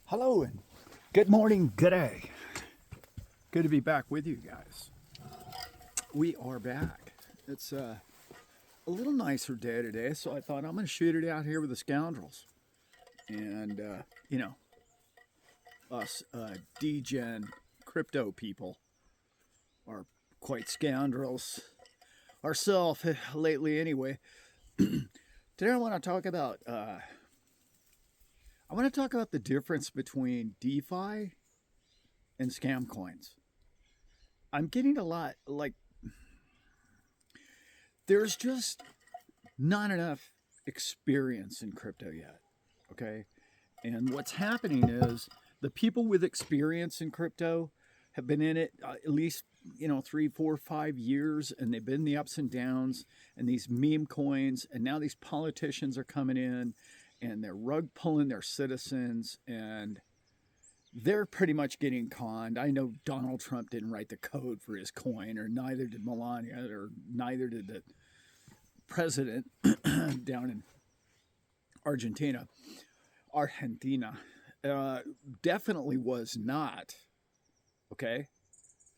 Hello and good morning, good day. Good to be back with you guys. We are back. It's a little nicer day today, so I thought I'm going to shoot it out here with the scoundrels. And, us degen crypto people are quite scoundrels ourselves lately anyway. Today I want to talk about the difference between DeFi and scam coins. I'm getting a lot there's just not enough experience in crypto yet. Okay. And what's happening is the people with experience in crypto have been in it at least 3, 4, 5 years, and they've been the ups and downs and these meme coins, and now these politicians are coming in and they're rug pulling their citizens, and they're pretty much getting conned. I know Donald Trump didn't write the code for his coin, or neither did Melania, or neither did the president down in Argentina. Definitely was not,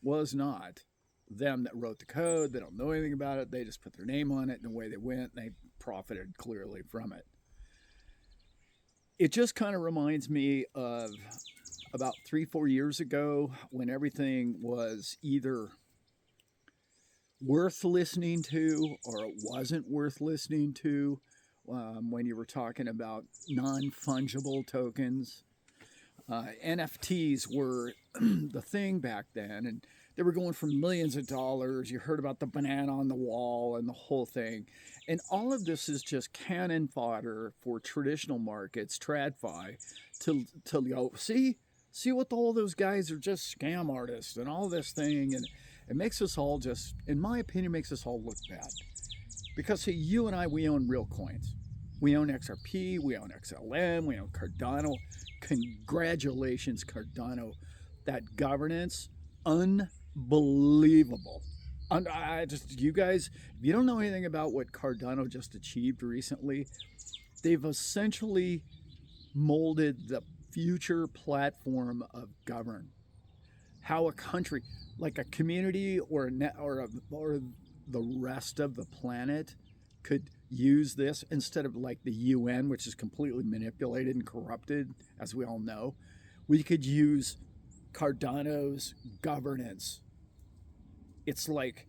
was not them that wrote the code. They don't know anything about it. They just put their name on it, and away they went, and they profited clearly from it. It just kind of reminds me of about 3, 4 years ago when everything was either worth listening to or it wasn't worth listening to. When you were talking about non-fungible tokens, NFTs were the thing back then, and they were going for millions of dollars. You heard about the banana on the wall and the whole thing. And all of this is just cannon fodder for traditional markets, TradFi, to go, see what all those guys are just scam artists and all this thing. And it makes us all just, in my opinion, makes us all look bad. Because see, you and I, we own real coins. We own XRP, we own XLM, we own Cardano. Congratulations, Cardano. That governance, unbelievable. You guys, if you don't know anything about what Cardano just achieved recently, they've essentially molded the future platform of govern. How a country, like a community or the rest of the planet, could use this instead of like the UN, which is completely manipulated and corrupted, as we all know. We could use Cardano's governance. It's like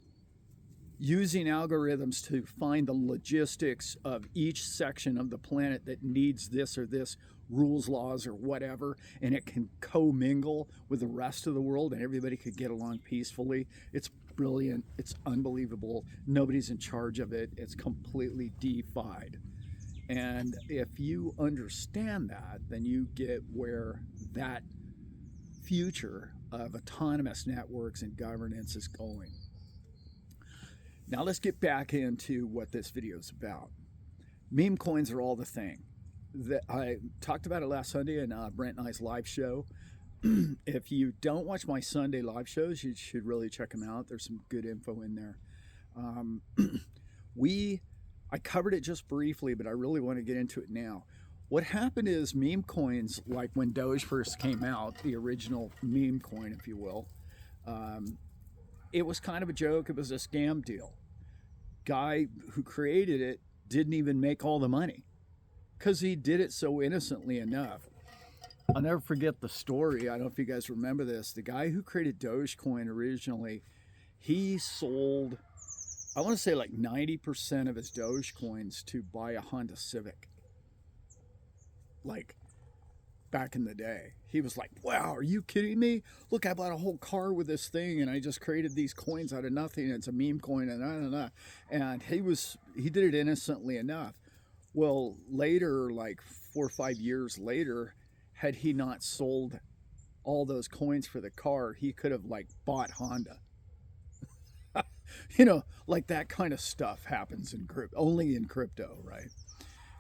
using algorithms to find the logistics of each section of the planet that needs this or this rules, laws, or whatever, and it can commingle with the rest of the world and everybody could get along peacefully. It's brilliant. It's unbelievable. Nobody's in charge of it. It's completely DeFi'd. And if you understand that, then you get where that future of autonomous networks and governance is going. Now let's get back into what this video is about. Meme coins are all the thing. I talked about it last Sunday in Brent and I's live show. If you don't watch my Sunday live shows, you should really check them out. There's some good info in there. I covered it just briefly, but I really want to get into it now. What happened is meme coins, like when Doge first came out, the original meme coin, if you will, it was kind of a joke. It was a scam deal. Guy who created it didn't even make all the money because he did it so innocently enough. I'll never forget the story. I don't know if you guys remember this. The guy who created Dogecoin originally, he sold, I want to say like 90% of his Dogecoins to buy a Honda Civic. Like back in the day. He was like, wow, are you kidding me? Look, I bought a whole car with this thing and I just created these coins out of nothing. It's a meme coin and And he did it innocently enough. Well, later, like 4 or 5 years later, had he not sold all those coins for the car, he could have like bought Honda. Like that kind of stuff happens in only in crypto, right?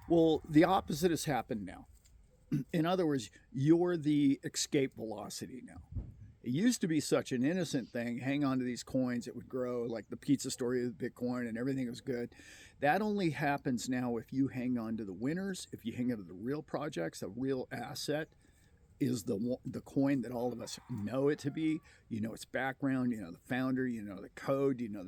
Well, the opposite has happened now. In other words, you're the escape velocity now. It used to be such an innocent thing. Hang on to these coins, it would grow, like the pizza story of Bitcoin, and everything was good. That only happens now if you hang on to the winners, if you hang on to the real projects, a real asset, is the coin that all of us know it to be. You know its background, you know the founder, you know the code, you know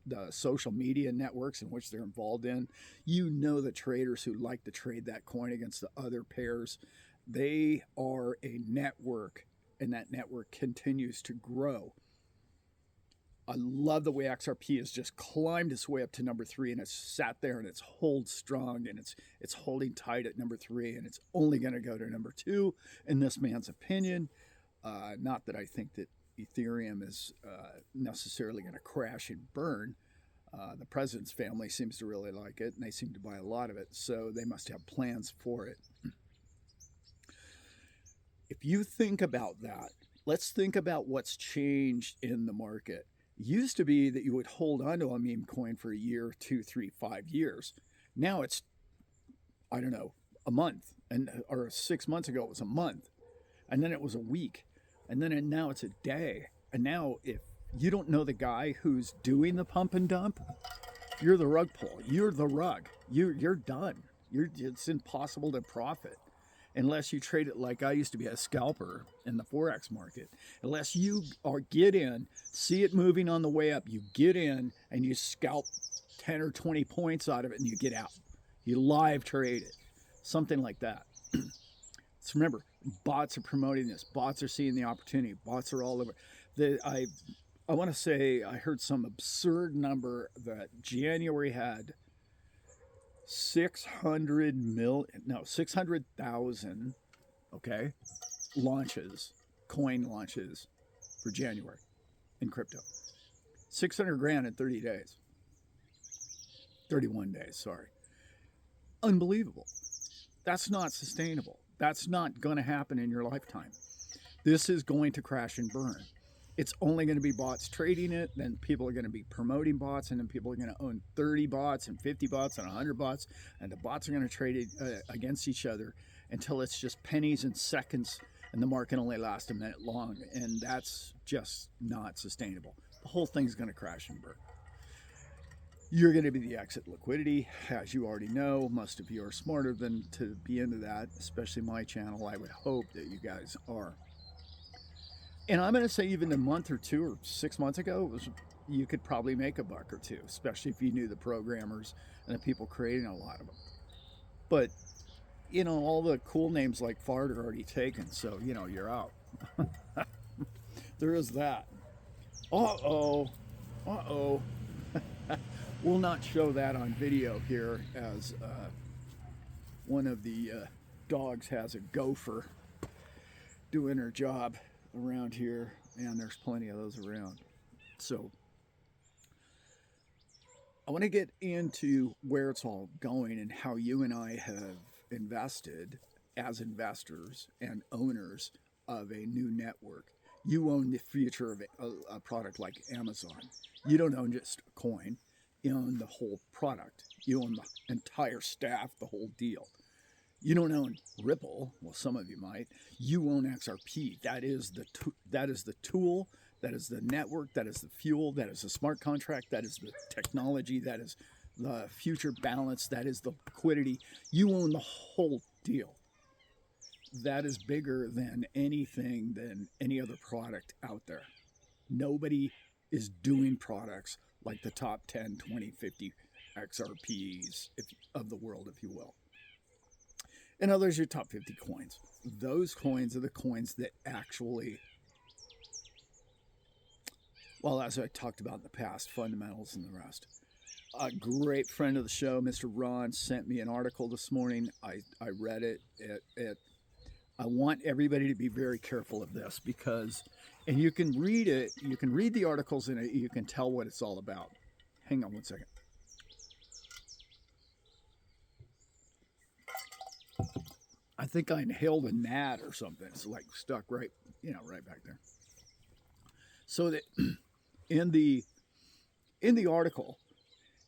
the social media networks in which they're involved in. You know the traders who like to trade that coin against the other pairs. They are a network, and that network continues to grow. I love the way XRP has just climbed its way up to number 3, and it's sat there and it's hold strong, and it's holding tight at number 3, and it's only going to go to number 2 in this man's opinion. Not that I think that Ethereum is necessarily going to crash and burn. The president's family seems to really like it, and they seem to buy a lot of it, so they must have plans for it. If you think about that, let's think about what's changed in the market. It used to be that you would hold onto a meme coin for a year, 2, 3, 5 years. Now it's, I don't know, a month, or 6 months ago it was a month, and then it was a week, and then now it's a day. And now if you don't know the guy who's doing the pump and dump, you're the rug pull. You're the rug. You're done. It's impossible to profit unless you trade it like I used to be a scalper in the Forex market. Unless you get in, see it moving on the way up, you get in and you scalp 10 or 20 points out of it and you get out. You live trade it, something like that. So remember, bots are promoting this. Bots are seeing the opportunity. Bots are all over. I want to say I heard some absurd number that January had 600,000, okay, coin launches for January in crypto. 600 grand in 30 days. 31 days, sorry. Unbelievable. That's not sustainable. That's not going to happen in your lifetime. This is going to crash and burn. It's only going to be bots trading it, then people are going to be promoting bots, and then people are going to own 30 bots and 50 bots and 100 bots, and the bots are going to trade it against each other until it's just pennies and seconds, and the market only lasts a minute long, and that's just not sustainable. The whole thing's going to crash and burn. You're going to be the exit liquidity, as you already know. Most of you are smarter than to be into that, especially my channel. I would hope that you guys are. And I'm going to say even a month or 2 or 6 months ago, you could probably make $1 or $2, especially if you knew the programmers and the people creating a lot of them. But, you know, all the cool names like Fart are already taken, so, you know, you're out. There is that. Uh-oh. Uh-oh. We'll not show that on video here, as one of the dogs has a gopher doing her job around here, and there's plenty of those around. So I want to get into where it's all going and how you and I have invested as investors and owners of a new network. You own the future of a product like Amazon. You don't own just a coin. You own the whole product. You own the entire staff, the whole deal. You don't own Ripple. Well, some of you might. You own XRP. That is the tool. That is the network. That is the fuel. That is the smart contract. That is the technology. That is the future balance. That is the liquidity. You own the whole deal. That is bigger than anything, than any other product out there. Nobody is doing products like the top 10, 20, 50 XRPs of the world, if you will. And others, your top 50 coins. Those coins are the coins that actually, well, as I talked about in the past, fundamentals and the rest. A great friend of the show, Mr. Ron, sent me an article this morning. I read it. I want everybody to be very careful of this because, and you can read it, you can read the articles in it, you can tell what it's all about. Hang on one second. I think I inhaled a gnat or something. It's like stuck right back there. So that in the article,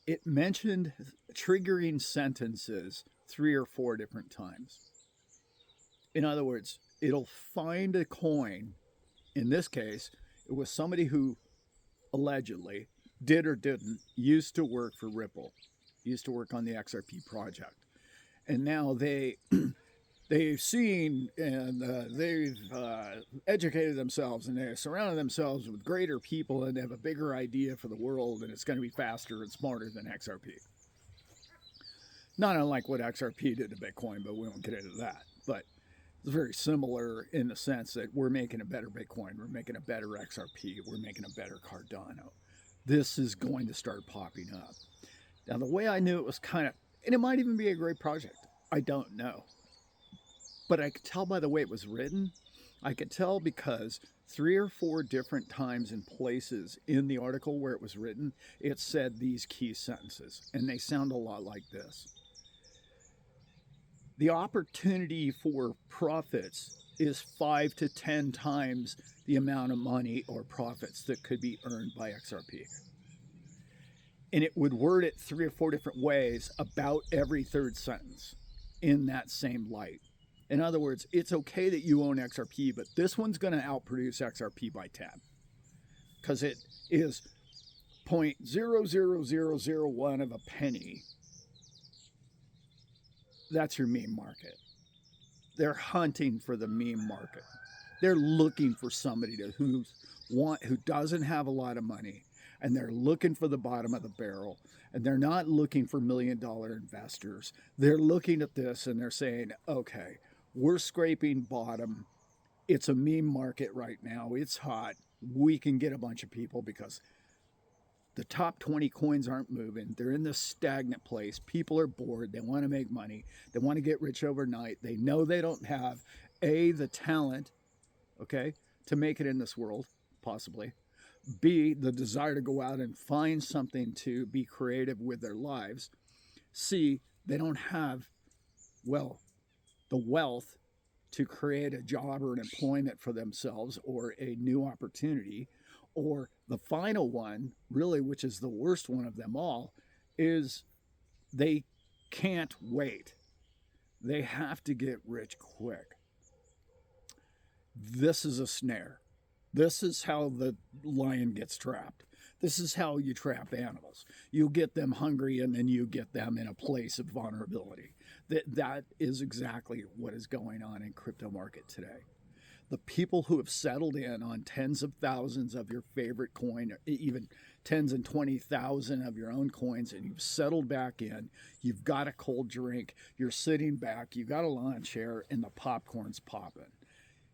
it mentioned triggering sentences 3 or 4 different times. In other words, it'll find a coin. In this case, it was somebody who allegedly did or didn't used to work for Ripple, used to work on the XRP project. And now they they've seen and they've educated themselves, and they've surrounded themselves with greater people, and they have a bigger idea for the world, and it's going to be faster and smarter than XRP. Not unlike what XRP did to Bitcoin, but we won't get into that. But it's very similar in the sense that we're making a better Bitcoin, we're making a better XRP, we're making a better Cardano. This is going to start popping up. Now, the way I knew it was kind of, and it might even be a great project, I don't know. But I could tell by the way it was written. I could tell because 3 or 4 different times and places in the article where it was written, it said these key sentences, and they sound a lot like this. The opportunity for profits is 5 to 10 times the amount of money or profits that could be earned by XRP. And it would word it 3 or 4 different ways about every third sentence in that same light. In other words, it's okay that you own XRP, but this one's going to outproduce XRP by 10 because it is 0.00001 of a penny. That's your meme market. They're hunting for the meme market. They're looking for somebody who doesn't have a lot of money, and they're looking for the bottom of the barrel, and they're not looking for $1 million investors. They're looking at this and they're saying, okay, we're scraping bottom. It's a meme market right now. It's hot. We can get a bunch of people because the top 20 coins aren't moving. They're in this stagnant place. People are bored. They want to make money. They want to get rich overnight. They know they don't have, A, the talent, okay, to make it in this world, possibly. B, the desire to go out and find something to be creative with their lives. C, they don't have, well, the wealth to create a job or an employment for themselves or a new opportunity. Or the final one, really, which is the worst one of them all, is they can't wait. They have to get rich quick. This is a snare. This is how the lion gets trapped. This is how you trap animals. You get them hungry, and then you get them in a place of vulnerability. That is exactly what is going on in crypto market today. The people who have settled in on tens of thousands of your favorite coin, or even tens and 20,000 of your own coins, and you've settled back in, you've got a cold drink, you're sitting back, you've got a lawn chair, and the popcorn's popping.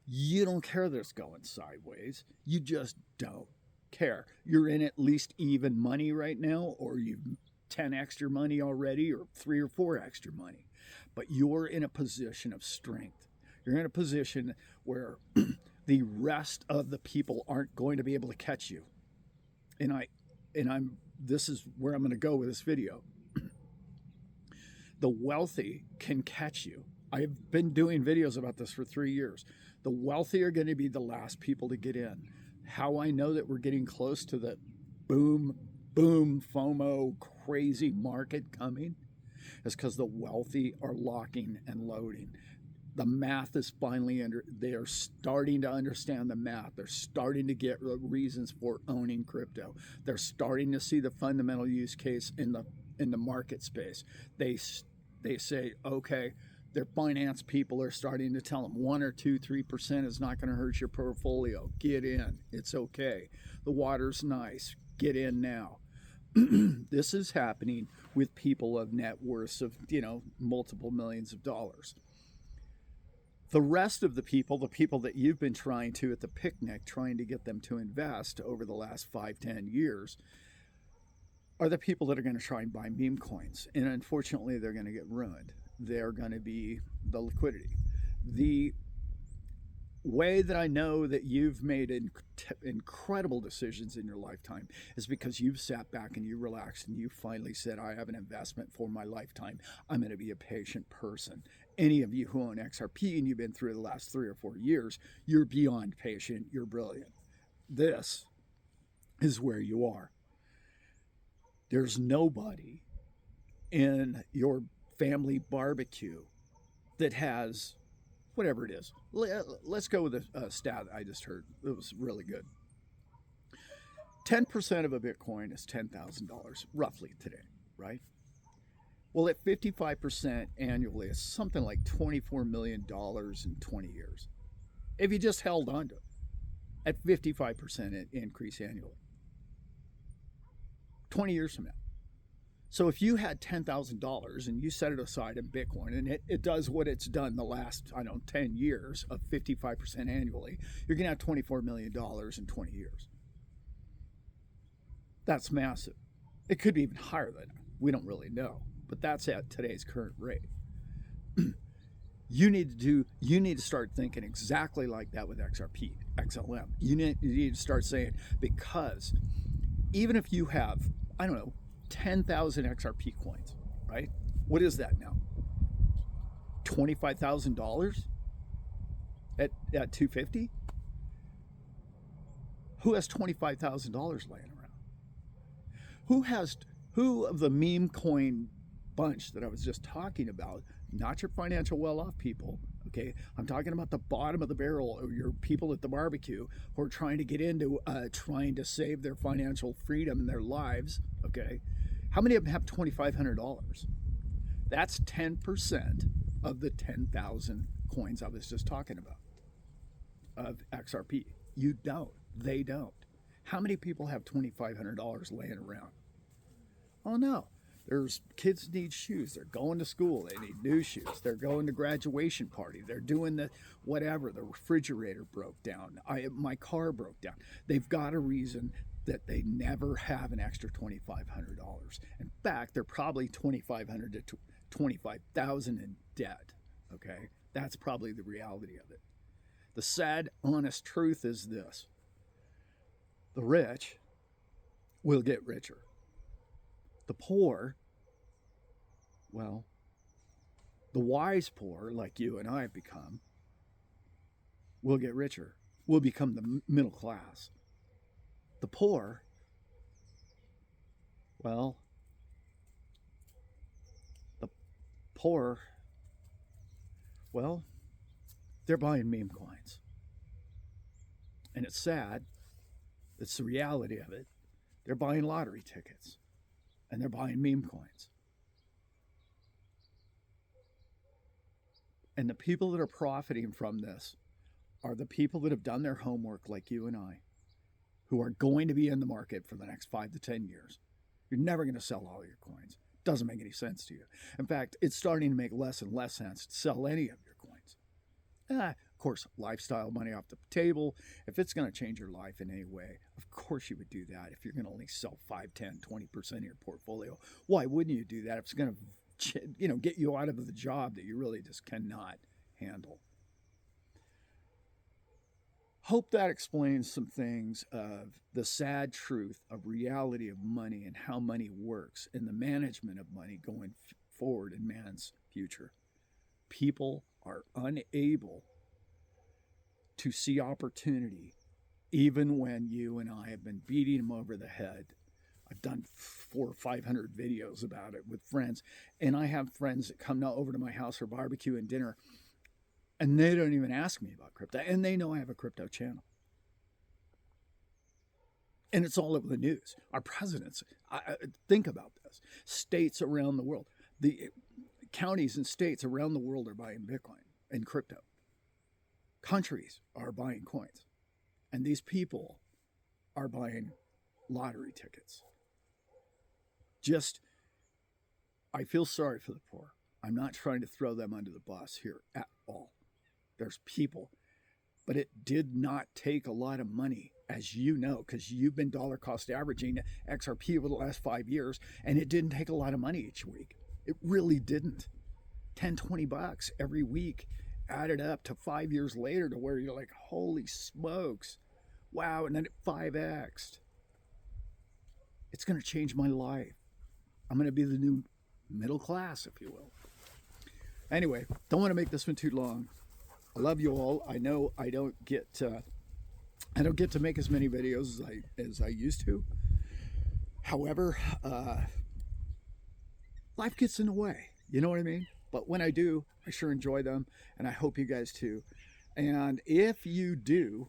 You don't care that it's going sideways. You just don't care. You're in at least even money right now, or you've 10 extra money already, or 3 or 4 extra money. But you're in a position of strength. You're in a position where the rest of the people aren't going to be able to catch you. This is where I'm going to go with this video. The wealthy can catch you. I've been doing videos about this for 3 years. The wealthy are going to be the last people to get in. How I know that we're getting close to the boom, FOMO, crazy market coming is because the wealthy are locking and loading. The math is finally they are starting to understand the math. They're starting to get reasons for owning crypto. They're starting to see the fundamental use case in the market space. They say, okay, their finance people are starting to tell them 1 or 2, 3% is not going to hurt your portfolio. Get in. It's okay. The water's nice. Get in now. This is happening with people of net worths of, multiple millions of dollars. The rest of the people that you've been trying to at the picnic, trying to get them to invest over the last 5-10 years, are the people that are going to try and buy meme coins. And unfortunately, they're going to get ruined. They're going to be the liquidity. The way that I know that you've made incredible decisions in your lifetime is because you've sat back and you relaxed and you finally said, I have an investment for my lifetime. I'm going to be a patient person. Any of you who own XRP and you've been through the last 3 or 4 years, you're beyond patient. You're brilliant. This is where you are. There's nobody in your family barbecue that has whatever it is. Let's go with a stat I just heard. It was really good. 10% of a Bitcoin is $10,000 roughly today, right? Well, at 55% annually, it's something like $24 million in 20 years. If you just held on to it at 55% increase annually, 20 years from now. So if you had $10,000 and you set it aside in Bitcoin and it does what it's done the last, 10 years of 55% annually, you're going to have $24 million in 20 years. That's massive. It could be even higher than that. We don't really know, but that's at today's current rate. You need to start thinking exactly like that with XRP, XLM. You need to start saying, because even if you have, 10,000 XRP coins, right? What is that now? $25,000 at 250? Who has $25,000 laying around? Who of the meme coin bunch that I was just talking about, not your financial well-off people, okay? I'm talking about the bottom of the barrel, or your people at the barbecue who are trying to get into trying to save their financial freedom in their lives, okay? How many of them have $2,500? That's 10% of the 10,000 coins I was just talking about of XRP. You don't. They don't. How many people have $2,500 laying around? Oh no. There's kids need shoes. They're going to school. They need new shoes. They're going to graduation party. They're doing the whatever. The refrigerator broke down. My car broke down. They've got a reason that they never have an extra $2,500. In fact, they're probably $2,500 to $25,000 in debt. Okay, that's probably the reality of it. The sad, honest truth is this: the rich will get richer. The poor, well, the wise poor, like you and I have become, will get richer. Will become the middle class. The poor, well, the poor, well, they're buying meme coins. And it's sad. It's the reality of it. They're buying lottery tickets. And they're buying meme coins. And the people that are profiting from this are the people that have done their homework, like you and I, who are going to be in the market for the next 5 to 10 years. You're never going to sell all your coins. It doesn't make any sense to you. In fact, it's starting to make less and less sense to sell any of your coins. Of course, lifestyle money off the table. If it's going to change your life in any way, of course you would do that. If you're going to only sell 5, 10, 20% of your portfolio, why wouldn't you do that if it's going to get you out of the job that you really just cannot handle? Hope that explains some things of the sad truth of reality of money and how money works and the management of money going forward in man's future. People are unable to see opportunity even when you and I have been beating them over the head. I've done 400 or 500 videos about it with friends, and I have friends that come now over to my house for barbecue and dinner, and they don't even ask me about crypto, and they know I have a crypto channel. And it's all over the news. Our presidents, think about this, states around the world, the counties and states around the world are buying Bitcoin and crypto. Countries are buying coins. And these people are buying lottery tickets. I feel sorry for the poor. I'm not trying to throw them under the bus here at all. There's people. But it did not take a lot of money, as you know, because you've been dollar cost averaging XRP over the last 5 years, and it didn't take a lot of money each week. It really didn't. 10, 20 bucks every week added up to 5 years later to where you're like, holy smokes. Wow, and then it 5x'd. It's going to change my life. I'm going to be the new middle class, if you will. Anyway, don't want to make this one too long. I love you all. I know I don't get to make as many videos as I used to. However, life gets in the way. You know what I mean? But when I do, I sure enjoy them, and I hope you guys too. And if you do,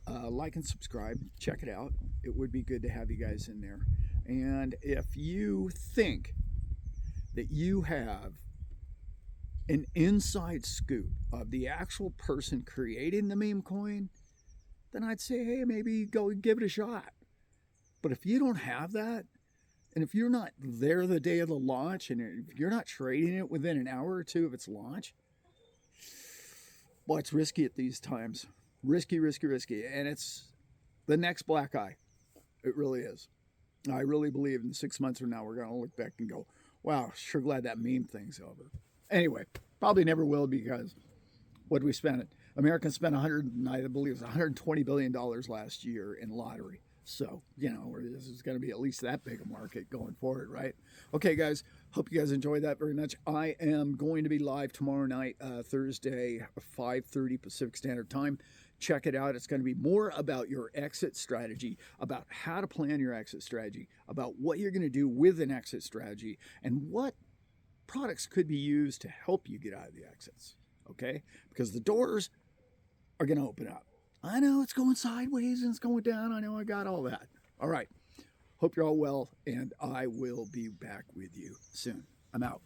like and subscribe, check it out. It would be good to have you guys in there. And if you think that you have an inside scoop of the actual person creating the meme coin, then I'd say, hey, maybe go give it a shot. But if you don't have that, and if you're not there the day of the launch, and if you're not trading it within an hour or two of its launch, well, it's risky at these times. Risky, risky, risky. And it's the next black eye. It really is. I really believe in 6 months from now, we're going to look back and go, wow, sure glad that meme thing's over. Anyway, probably never will, because what we spent it. Americans spent I believe it was $120 billion last year in lottery. So, this is going to be at least that big a market going forward, right? Okay, guys, hope you guys enjoyed that very much. I am going to be live tomorrow night, Thursday, 5:30 Pacific Standard Time. Check it out. It's going to be more about your exit strategy, about how to plan your exit strategy, about what you're going to do with an exit strategy, and what products could be used to help you get out of the exits, okay? Because the doors are going to open up. I know it's going sideways and it's going down. I know I got all that. All right. Hope you're all well, and I will be back with you soon. I'm out.